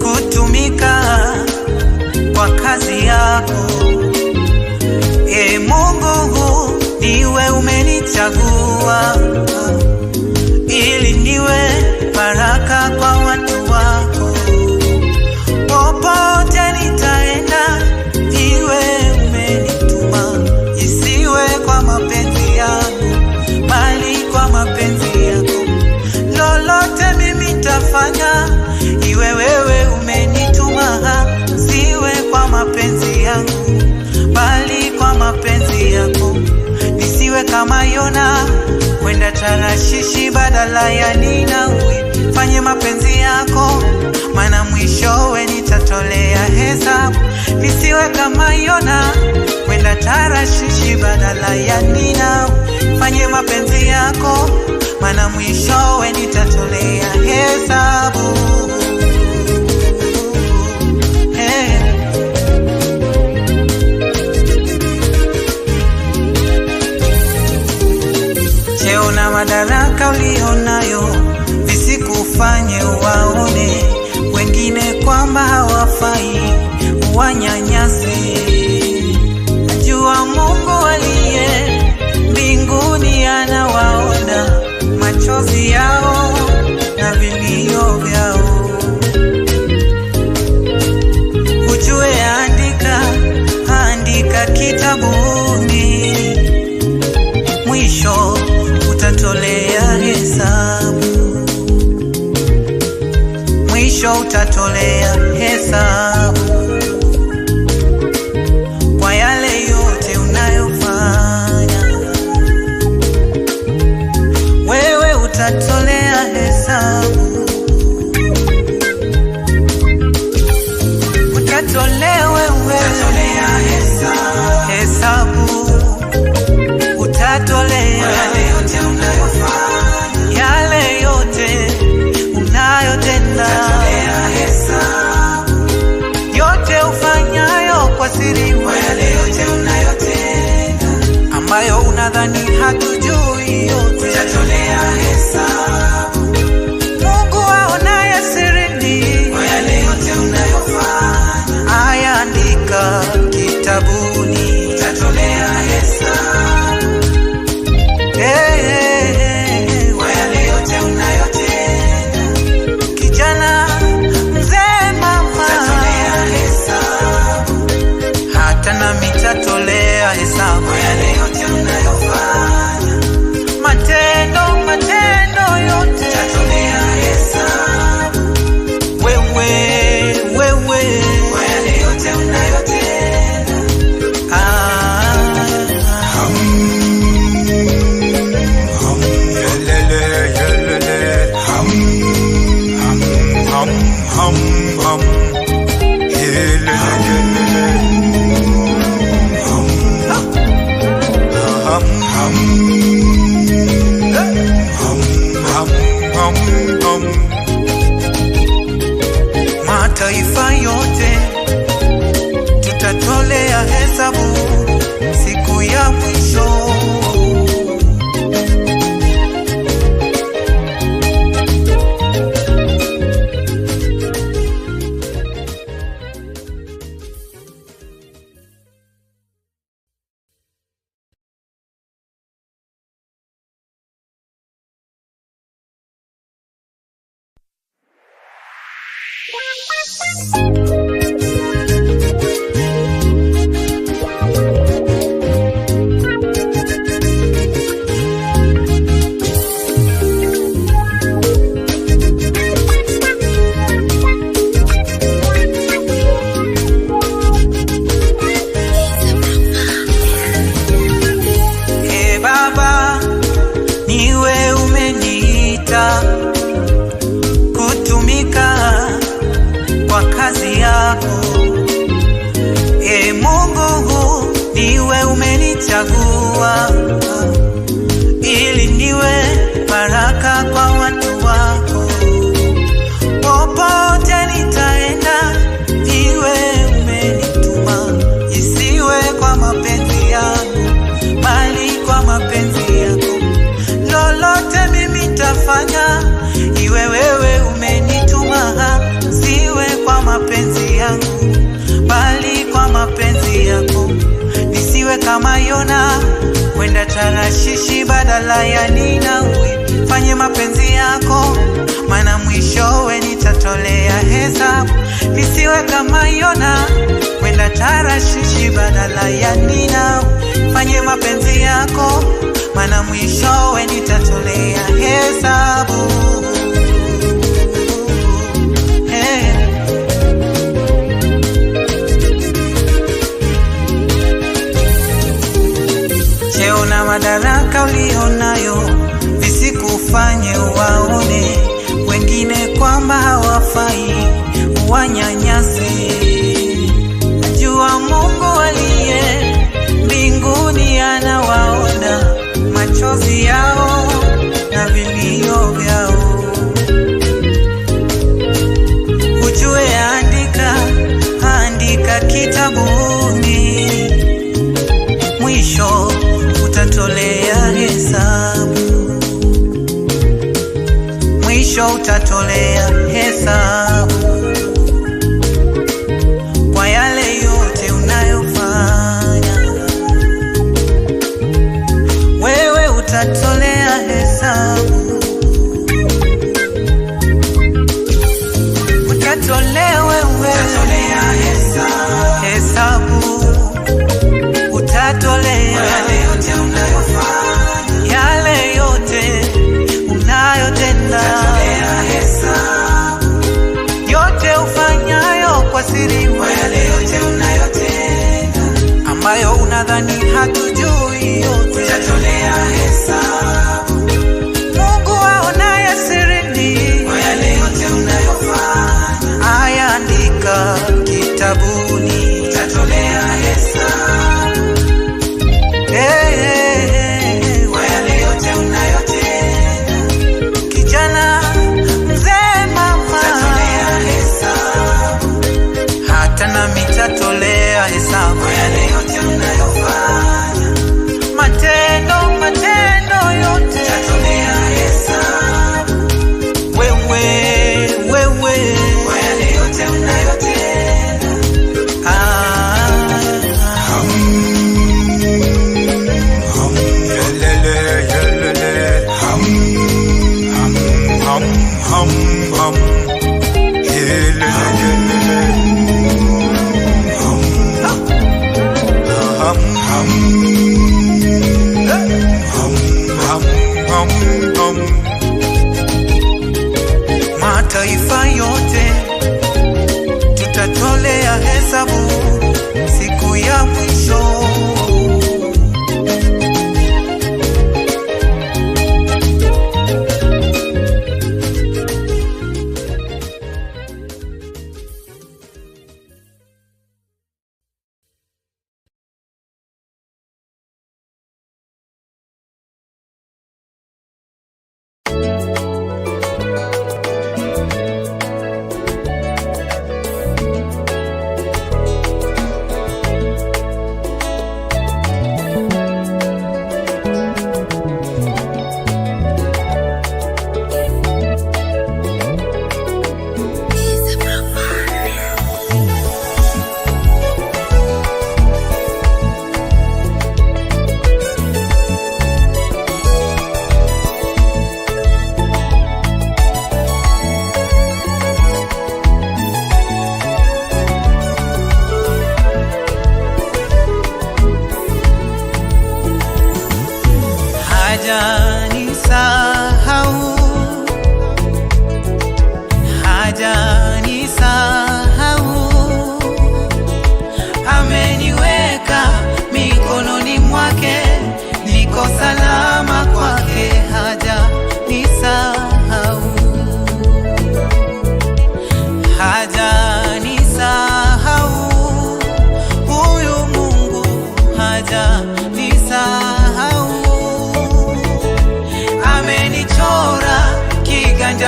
kutumika kwa kazi yako. Mungu, niwe umenichagua ili niwe baraka kwa watu wako. Popote nitaenda, niwe umenituma, isiwe kwa mapenzi yangu bali kwa mapenzi yako. Lolote mimi nitafanya, iwe wewe umenituma, siwe kwa mapenzi yangu bali kwa mapenzi yako. Nisiwe kama Yona kwenda Tarashishi badala ya Ninawi. Fanye mapenzi yako, maana mwishowe nitatolea hesabu. Nisiwe kama Yona kwenda Tarashishi badala ya Ninawi. Fanye mapenzi yako, maana mwishowe nitatolea hesabu. Cheo na madaraka ulionayo visikufanye waone wengine kwamba hawafai, wanyanyase. Najua Mungu aliye mbinguni anawaona machozi yao na vilio vyao. Ujue andika kitabuni, mwisho utatolea hesabu. Mwisho utatolea hesabu kwa yale yote unayofanya. Wewe utatolea hesabu, utatolea hesabu, utatolea yale yote unayotenda, yote ufanyayo kwa siri, yale yote unayotenda ambayo unadhani hatujui, yote utatolea hesabu. Mungu aonaye sirini, yale yote unayofanya, ayaandika kitabuni, utatolea hesabu. Kijana, mzee, mama, hata nami nitatolea hesabu yale yote unayofanya. Matendo yote nitatolea hesabu. Wewe yale yote unayotenda. Mataifa yote tutatolea hesabu siku ya mwisho. Baba, niwe umeniita kutumika kwa kazi ya umenichagua ili niwe baraka kwa watu wako. Popote nitaenda, iwe umenituma, isiwe kwa mapenzi yangu, bali kwa mapenzi yako. Lolote mimi tafanya, iwe wewe umenituma, siwe kwa mapenzi yangu, bali kwa mapenzi yako. Nisiwe kama Yona, kwenda Tarashishi badala ya Ninawi. Fanye mapenzi yako, maana mwishowe nitatolea hesabu. Nisiwe kama Yona, kwenda Tarashishi badala ya Ninawi. Fanye mapenzi yako, maana mwishowe nitatolea hesabu. Cheo na madaraka ulionayo visikufanye waone wengine kwamba hawafai, wanyanyase. Najua Mungu aliye mbinguni anawaona machozi yao na vilio vyao. Ujue andika kitabuni, mwisho utatolea hesabu, mwisho utatolea hesabu kwa yale yote unayofanya. Wewe utatolea hesabu, utatolea wewe hesabu, utatolea yale yote unayotenda, yote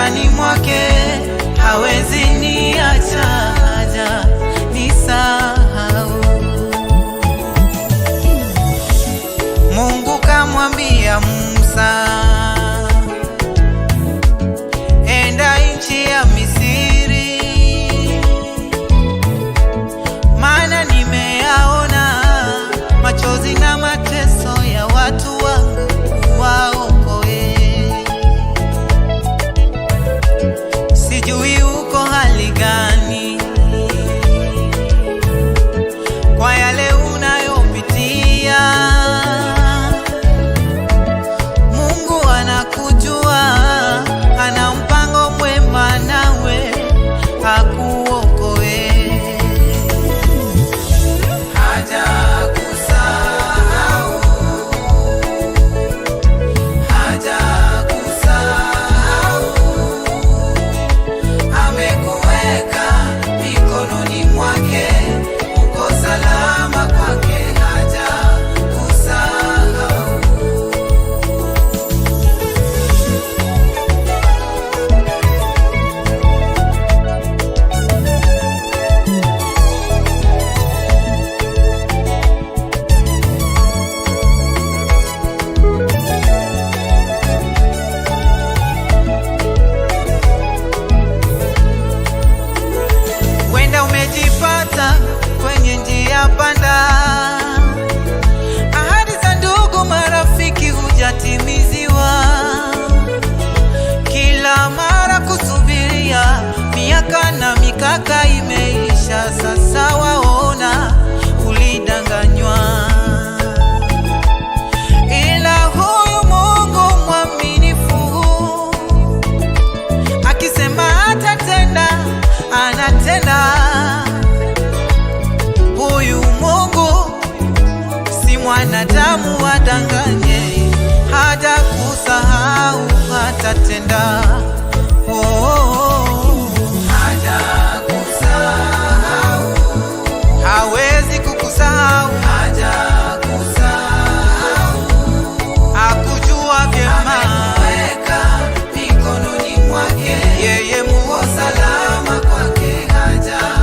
ndani mwake, hawezi niacha haja nisahau. Mungu kamwambia Musa, enda nchi ya Misri, maana nimeyaona machozi na mateso ya watu wangu, waokoe. Sijui uko hali gani kwa yale unayopitia, Mungu anakujua, ana mpango mwema nawe, akuokoe. Hajakusahau, hajakusahau, amekuweka mikononi mwake, uko salama kwake, hajakusahau. Wenda umejipata kwenye njia panda, ahadi za ndugu marafiki hujatimiziwa, kila mara kusubiria, miaka na mikaka imeisha, sasa waona ulidanganywa. Ila huyu Mungu mwaminifu, akisema atatenda, anatenda. Huyu Mungu si mwanadamu wadanganye, hajakusahau, atatenda. Oh, oh, oh. Hajakusahau, hawezi kukusahau, hajakusahau, akujua vyema, amekuweka mikononi mwake, yeye Mungu salama kwake, hajakusahau.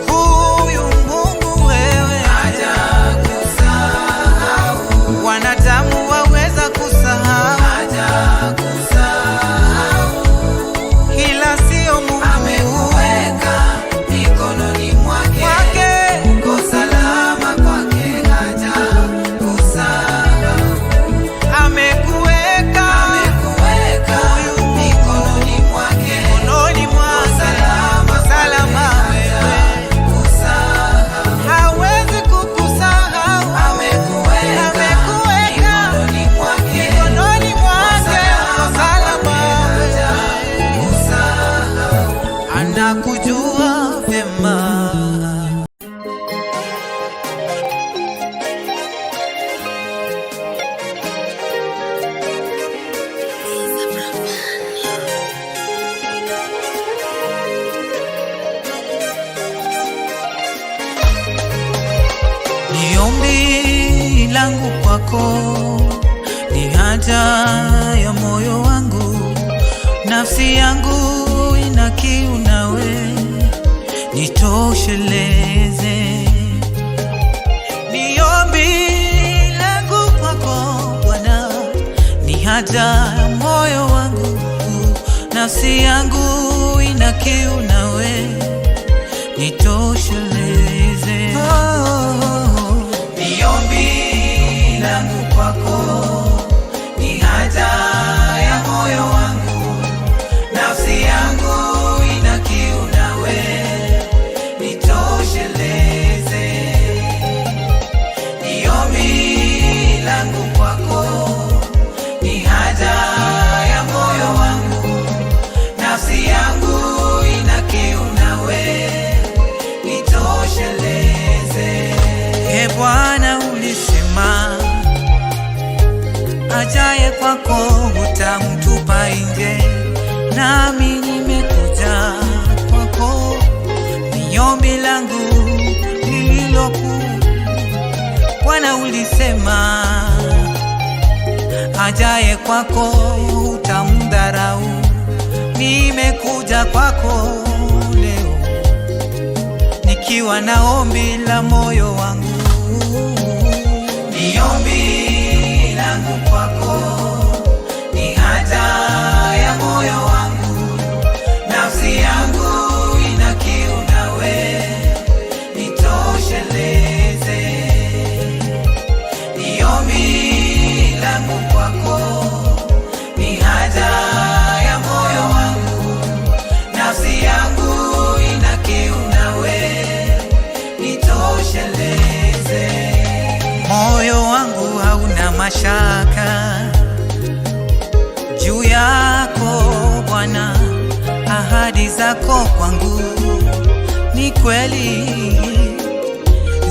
Huyu Mungu wewe, hajakusahau, wanadamu waweza kusahau, hajakusahau, ila sio Mungu, amekuweka mikononi mwake, uko salama kwake, hajakusahau. Amekuweka mikononi mwake, salama wewe, hawezi kukusahau. Amekuweka mikononi mwake, salama wewe, anakujua vyema. Ni ombi langu kwako, ni haja ya moyo wangu, nafsi yangu ina kiu nawe, nitosheleze. Ni ombi langu kwako Bwana, ni haja ya moyo wangu, nafsi yangu ina kiu nawe, nitosheleze. Ni ombi langu kwako, ni haja ya moyo wangu, nafsi yangu ina kiu nawe, nitosheleze. Ni ombi langu kwako, ni haja ya moyo wangu, nafsi yangu ina kiu nawe, nitosheleze. E Bwana, ulisema ajaye kwako hutamtupa nje, nami nimekuja kwako. Ni ombi langu lililokuu Bwana, ulisema ajaye kwako hutamtupa kunidharau. Nimekuja kwako leo nikiwa na ombi la moyo wangu. Ni ombi langu kwako, ni haja ya moyo wangu. Nafsi yangu ina kiu nawe, nitosheleze. Ni ombi langu kwako, ni haja ya moyo wangu. Nafsi yangu ina kiu nawe, nitosheleze. Moyo wangu hauna mashaka juu yako Bwana, ahadi zako kwangu ni kweli,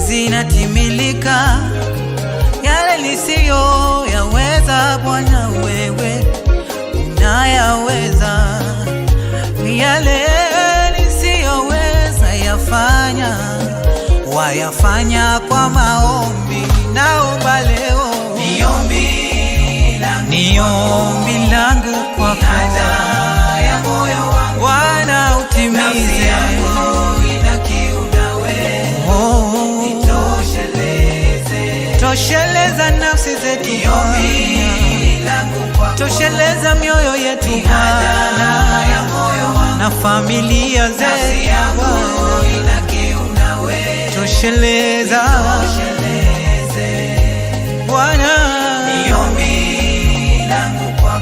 zinatimilika. Yale nisiyo yaweza Bwana, wewe unayaweza. Yale nisiyoweza yafanya, wayafanya kwa maombi. Naomba leo, ni ombi langu kwako, ni haja ya moyo wangu. Bwana utimize. Nafsi yangu ina kiu nawe, nitosheleze. Tosheleza nafsi zetu Bwana, tosheleza mioyo yetu Bwana, na familia zetu Bwana, tosheleza Bwana.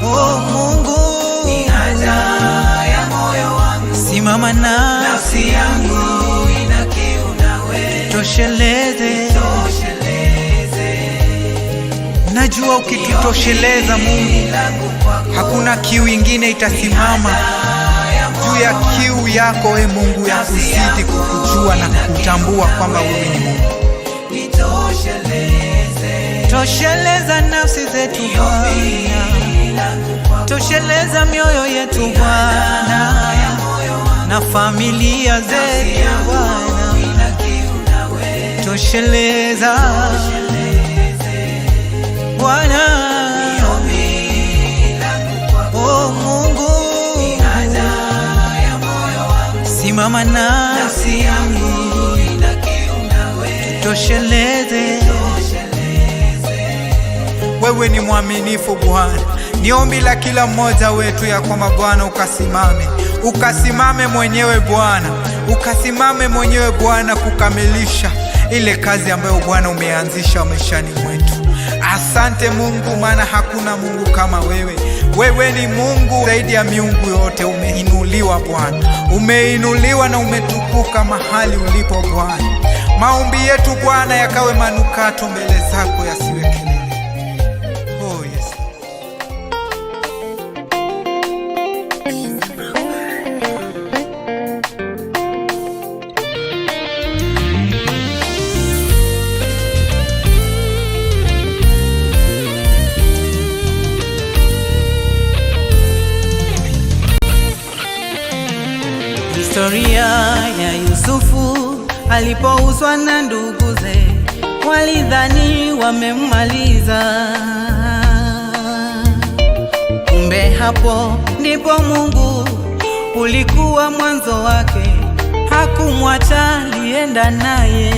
Oh Mungu, ni haja ya moyo wangu. Simama na nafsi yangu ina kiu nawe, tosheleze. Najua ukitutosheleza Mungu, hakuna kiu ingine itasimama juu ya kiu yako we Mungu, ya kuzidi kukujua na kutambua kwamba wewe ni Mungu. Tosheleza nafsi zetu Bwana, tosheleza mioyo yetu Bwana, na familia zetu Bwana, tosheleza Bwana. Oh Mungu, simama nasi yangu, tosheleze. Wewe ni mwaminifu Bwana. Ni ombi la kila mmoja wetu ya kwamba Bwana ukasimame mwenyewe Bwana, ukasimame mwenyewe Bwana kukamilisha ile kazi ambayo Bwana umeanzisha maishani mwetu. Asante Mungu, maana hakuna Mungu kama wewe. Wewe ni Mungu zaidi ya miungu yote. Umeinuliwa Bwana, umeinuliwa na umetukuka mahali ulipo Bwana. Maombi yetu Bwana yakawe manukato mbele zako, yasiwe kelele. Oh yes. Historia ya Yusufu alipouzwa na nduguze, walidhani wamemmaliza. Kumbe hapo ndipo Mungu ulikuwa mwanzo wake, hakumwacha, alienda naye.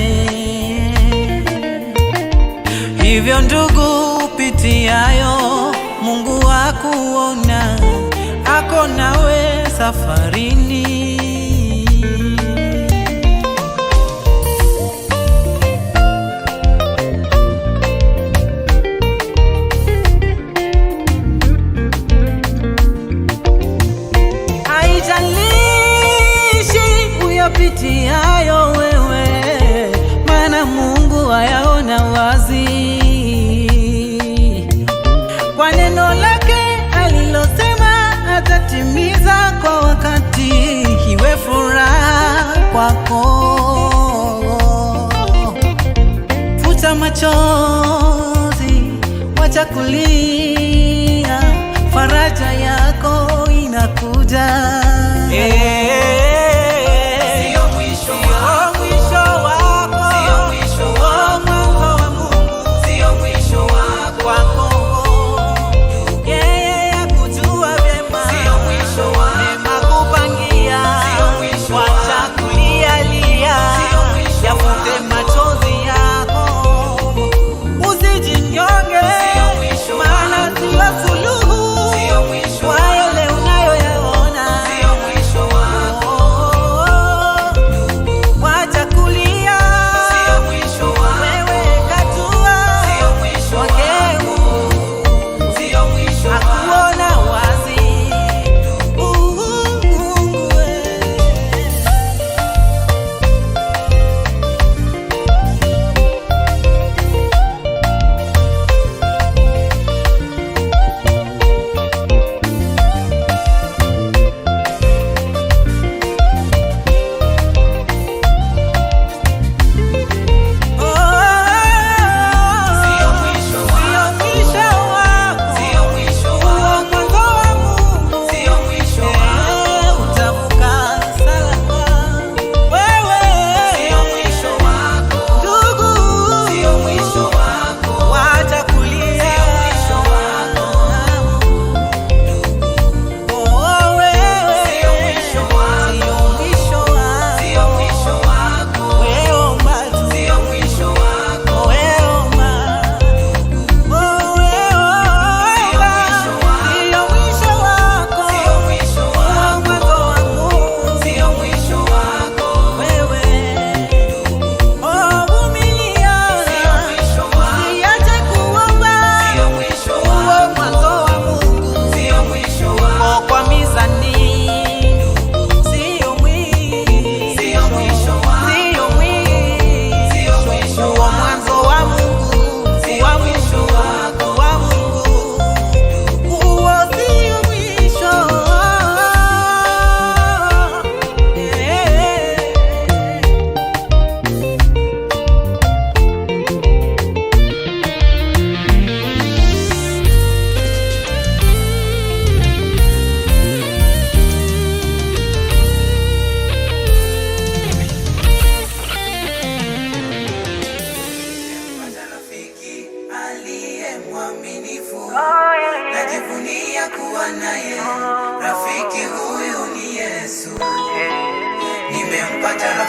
Hivyo ndugu, upitiayo Mungu akuona, ako nawe safarini. Pitiayo wewe, maana Mungu ayaona wazi. Kwa neno lake alilosema atatimiza kwa wakati, iwe furaha kwako. Futa machozi, wacha kulia, faraja yako inakuja.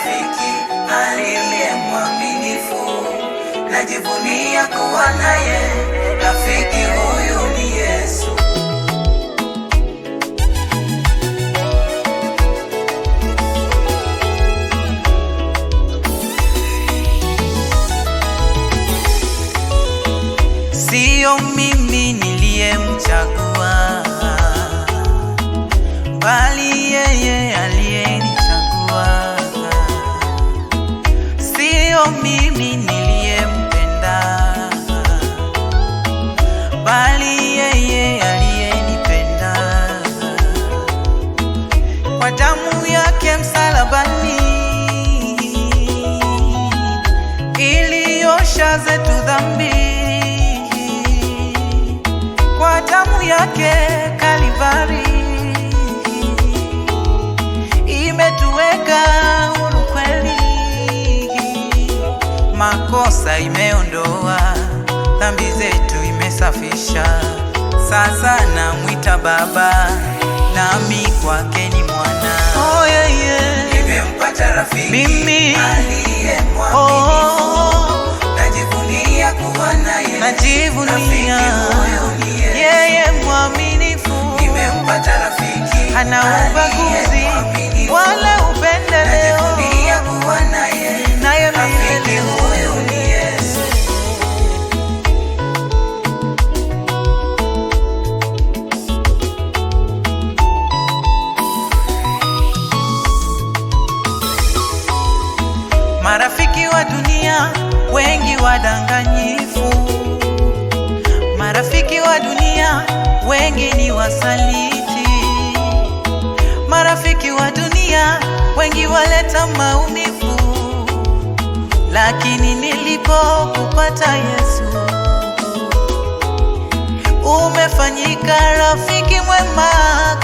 rafiki aliye mwaminifu, najivunia kuwa naye. Rafiki huyu ni Yesu. Sio mimi niliyemchagua, bali yeye aliyenichagua. Sio mimi niliyempenda, bali yeye aliyenipenda. Kwa damu yake msalabani iliosha zetu dhambi, kwa damu yake Kalvari imetuweka huru kweli. Makosa imeondoa, dhambi zetu imesafisha. Sasa namwita Baba, nami kwake ni mwana. Oh, yeah, yeah. Nimempata rafiki mimi aliye mwaminifu, najivunia kuwa naye. Najivunia yeye mwaminifu, nimempata rafiki hana ubaguzi wala upendeleo. Najivunia kuwa naye, naye rafiki huyu ni Yesu. Marafiki wa dunia wengi wadanganyifu, marafiki wa dunia wengi ni wasaliti, marafiki wa dunia wengi waleta maumivu. Lakini nilipokupata Yesu, umefanyika rafiki mwema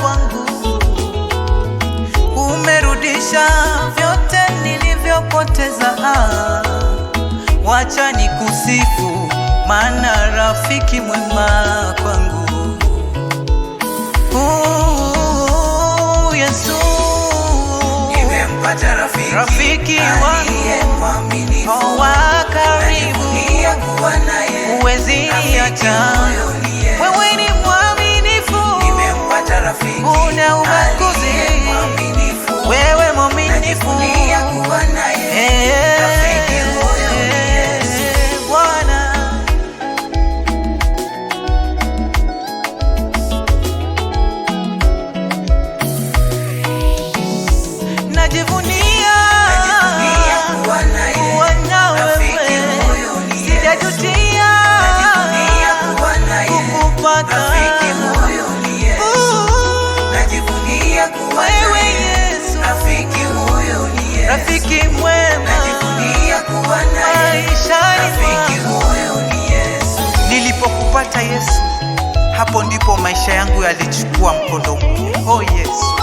kwangu, umerudisha vyote nilivyopoteza. Wacha nikusifu, maana rafiki mwema kwangu. Yesu, nimempata rafiki aliye mwaminifu, wa karibu, kuwa naye. Huwezi acha, wewe ni mwaminifu, nimempata rafiki una ubaguzi, wewe mwaminifu, kuwa naye. Rafiki huyu ni Yesu. Bwana. Najivunia kuwa naye. Rafiki huyu ni Yesu. Sijajutia kukupata. Rafiki huyu ni Yesu. Najivunia kuwa Wewe naye. Yesu. Rafiki huyu ni Yesu. Rafiki mwema. Najivunia kuwa naye. Maishani Rafiki huyu ni Yesu. Nilipokupata Yesu, hapo ndipo maisha yangu yalichukua mkondo mpya. Oh Yesu,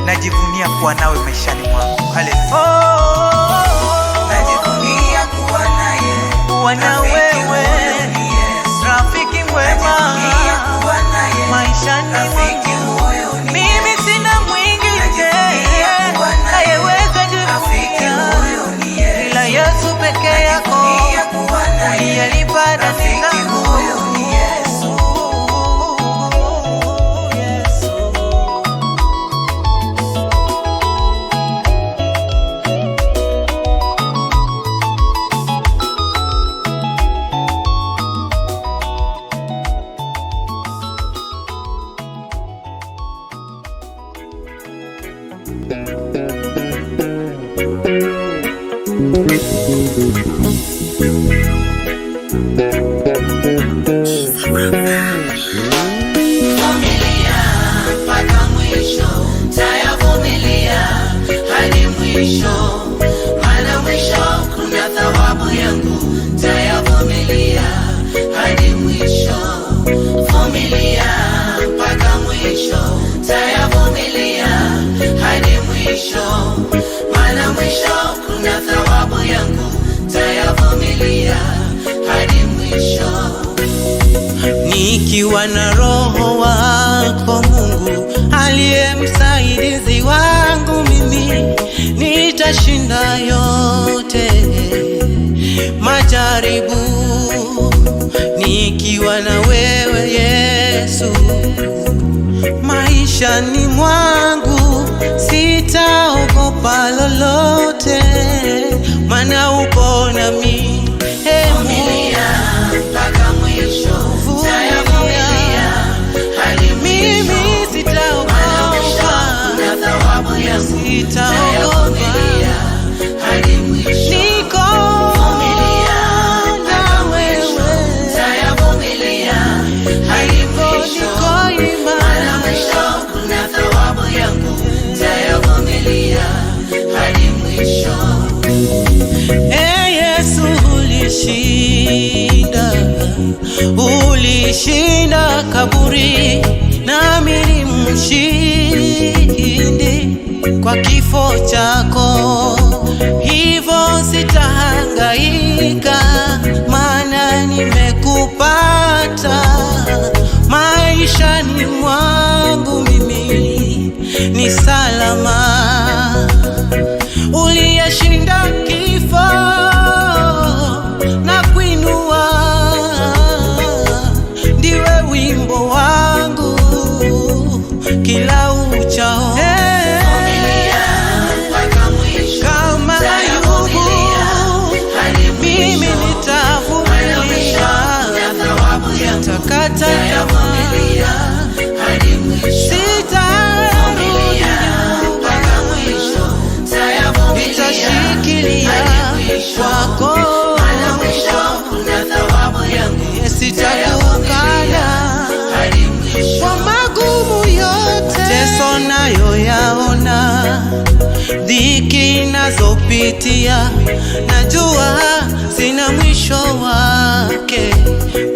najivunia kuwa nawe maishani mwangu. Haleluya. Najivunia kuwa naye. Kuwa na wewe, rafiki mwema maishani mwangu. Mimi sina mwingine anayeweza jivunia ila Yesu peke yako, uliyelipa deni langu. Vumilia mpaka mwisho, tayavumilia hadi mwisho, maana mwisho kuna thawabu yangu. Tayavumilia hadi mwisho, vumilia mpaka mwisho, tayavumilia hadi mwisho, maana mwisho kuna thawabu yangu. Tayavumilia hadi mwisho. Nikiwa na Roho wako Mungu aliye msaidizi wangu, mimi Uliyashinda yote majaribu, nikiwa na wewe Yesu. Maishani mwangu sitaogopa lolote, maana upo nami. Vumilia mpaka mwisho, nitayavumilia hadi mwisho. Mimi sitaogopa, kuna thawabu yangu, nitayavumilia hadi mwisho. Niko na wewe, nitayavumilia hadi mwisho, maana mwisho kuna thawabu yangu, nitayavumilia hadi mwisho. Ulishinda kaburi, nami ni mshindi kwa kifo chako. Hivyo sitahangaika, maana nimekupata. Maishani mwangu mimi ni salama. Uliyashinda kifo na kuinua, ndiwe wimbo wangu kila uchao. Kama Ayubu, mimi nitavumilia, nitakata tamaa, sitarudi nyuma, nitashikilia kwako. Sitakukana kwa magumu yote, mateso nayo yaona, dhiki nazopitia, najua sina mwisho wake.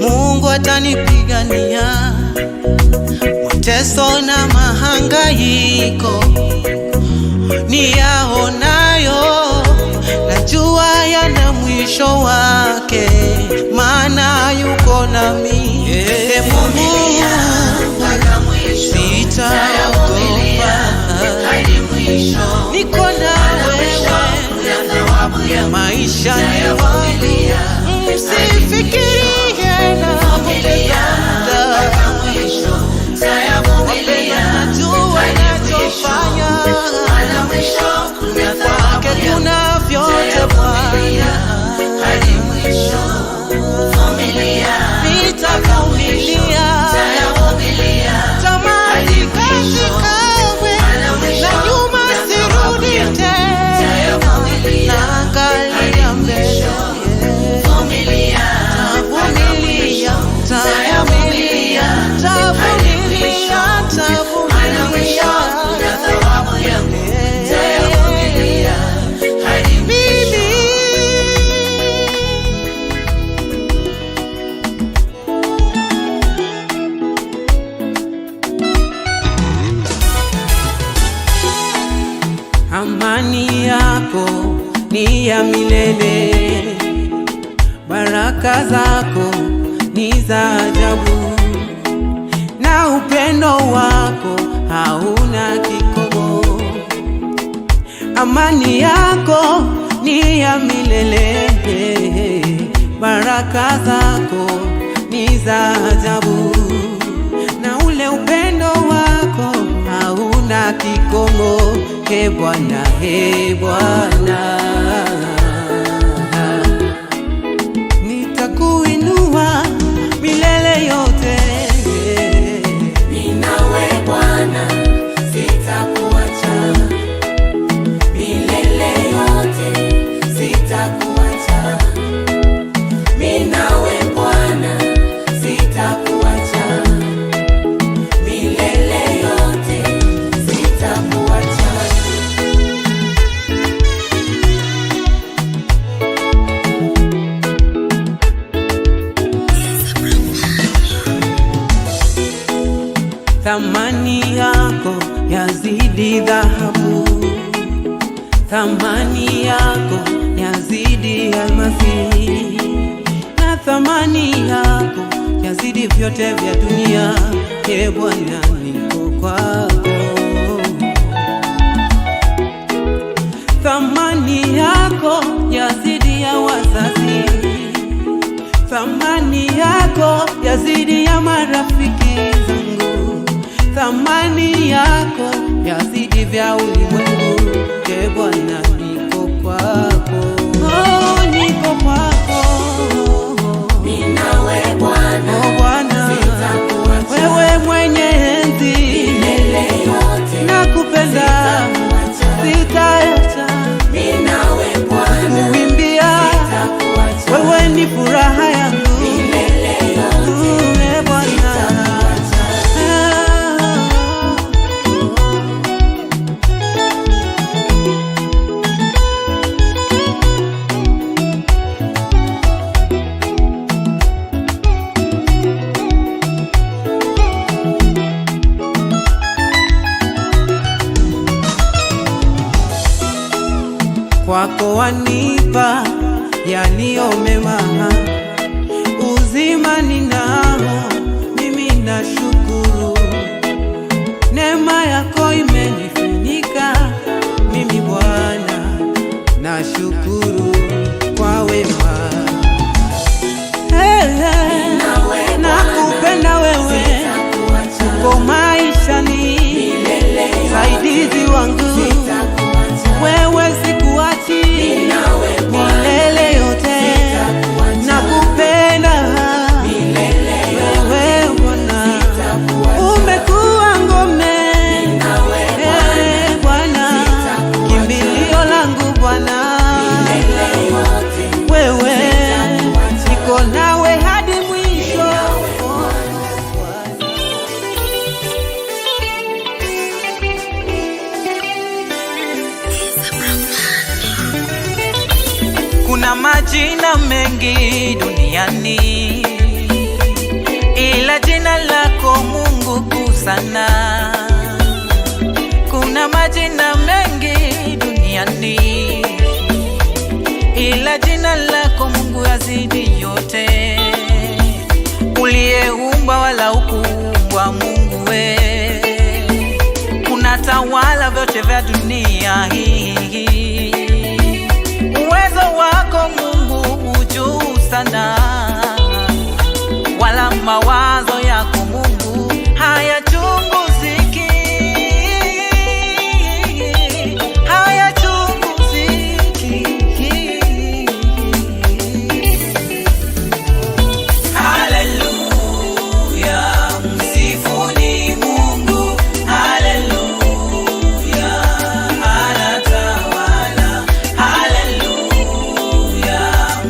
Mungu atanipigania. Mateso na mahangaiko niyaonayo, najua yana mwisho wake, maana yuko nami. Mungu, sitaogopa, niko na wewe maishani mwangu. Msifikirie napoteza muda, najua nachofanya, kwake kuna vyote Bwana. Nitavumilia, tamani kazi kawe, na nyuma sirudi tena, naangalia mbele. Tavumilia, tavumilia, tavumilia, tavumilia. Amani yako ni ya milele, baraka zako ni za ajabu, na upendo wako hauna kikomo. Amani yako ni ya milele, baraka zako ni za ajabu, na ule upendo wako hauna kikomo. He Bwana, he Bwana, nitakuinua milele yote. Ninawe Bwana, sitakuacha milele yote, sitakuacha. Ninawe Bwana, sitakuacha milele yote, sitakuacha. Thamani yako yazidi dhahabu, thamani yako yazidi almasi, na thamani yako yazidi vyote vya dunia. Ee Bwana, niko kwako. Thamani yazidi ya marafiki zangu, thamani yako yazidi vya ulimwengu. Ee Bwana, niko kwako, oh, niko kwako. Mimi nawe Bwana, oh Bwana, wewe mwenye enzi milele yote, nakupenda sitaacha. Mimi nawe Bwana, kuimbia wewe ni furaha yangu milele yote, Ee Bwana. Kwako wanipa yaliyo mema, uzima ninao, mimi nashukuru. Neema yako imenifunika mimi Bwana, nashukuru kwa wema. Hey, hey, nakupenda wewe, uko maishani, msaidizi wangu, wewe sikuachi milele yote, nakupenda wewe Bwana, umekuwa ngome Bwana, kimbilio langu Bwana, wewe niko nawe hadi mwisho. Kuna majina mengi duniani, ila jina lako Mungu kuu sana. Kuna majina mengi duniani, ila jina lako Mungu yazidi yote. Uliyeumba wala hukuumbwa, Mungu we, unatawala vyote vya dunia hii. Uwezo wako Mungu ujuu sana, wala mawazo yako Mungu hayachunguziki, hayachunguziki. Haleluya, msifuni Mungu, haleluya, anatawala. Haleluya,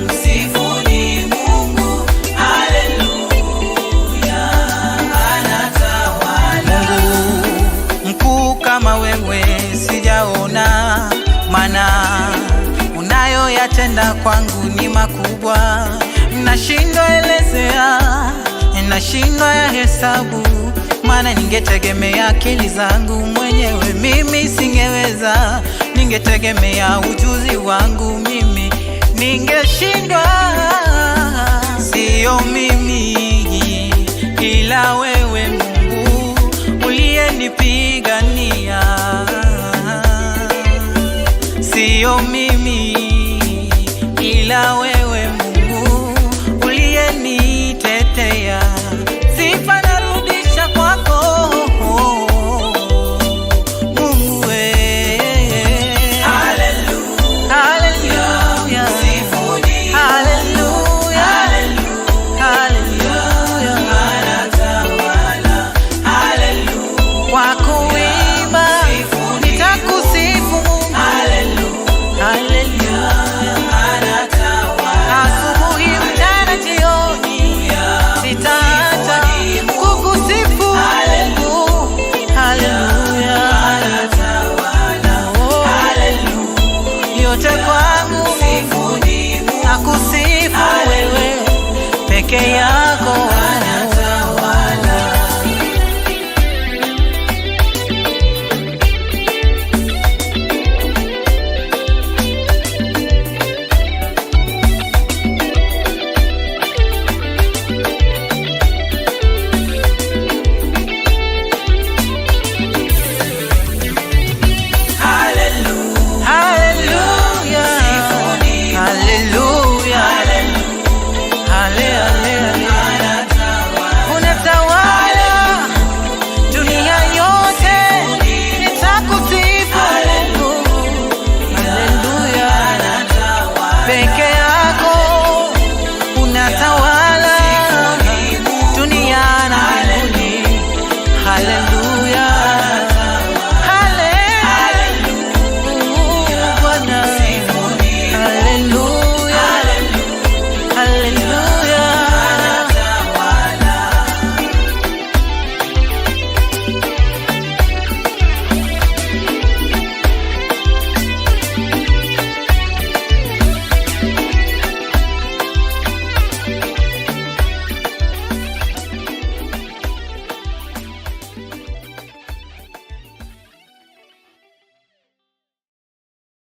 msifuni Mungu, haleluya, anatawala. Mkuu kama wewe sijaona, maana unayoyatenda kwangu ni makubwa. Nashindwa elezea, nashindwa ya hesabu, maana ningetegemea akili zangu mwenyewe mimi singeweza. Ningetegemea ujuzi wangu mimi ningeshindwa. Sio mimi ila wewe Mungu uliyenipigania, sio mimi